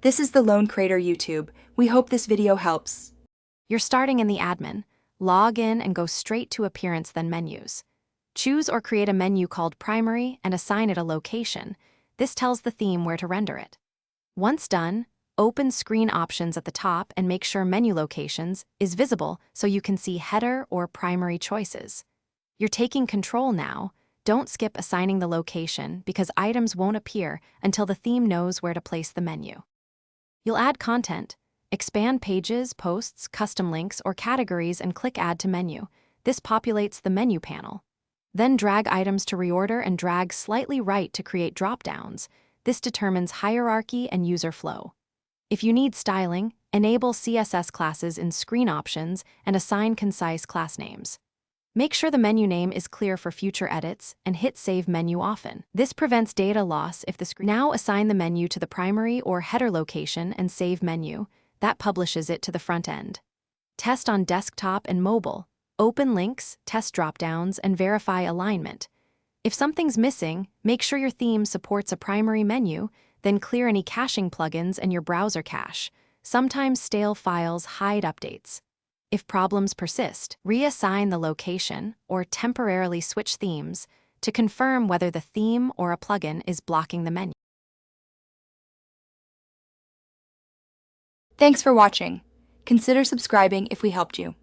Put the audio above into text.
This is the Lone Creator YouTube. We hope this video helps. You're starting in the admin. Log in and go straight to Appearance, then Menus. Choose or create a menu called Primary and assign it a location. This tells the theme where to render it. Once done, open Screen Options at the top and make sure Menu Locations is visible so you can see header or primary choices. You're taking control now. Don't skip assigning the location because items won't appear until the theme knows where to place the menu. You'll add content. Expand pages, posts, custom links, or categories and click Add to Menu. This populates the menu panel. Then drag items to reorder and drag slightly right to create drop-downs. This determines hierarchy and user flow. If you need styling, enable CSS classes in Screen Options and assign concise class names. Make sure the menu name is clear for future edits and hit Save Menu often. This prevents data loss if the screen. Now assign the menu to the primary or header location and save menu. That publishes it to the front end. Test on desktop and mobile. Open links, test dropdowns, and verify alignment. If something's missing, make sure your theme supports a primary menu, then clear any caching plugins and your browser cache. Sometimes stale files hide updates. If problems persist, reassign the location or temporarily switch themes to confirm whether the theme or a plugin is blocking the menu. Thanks for watching. Consider subscribing if we helped you.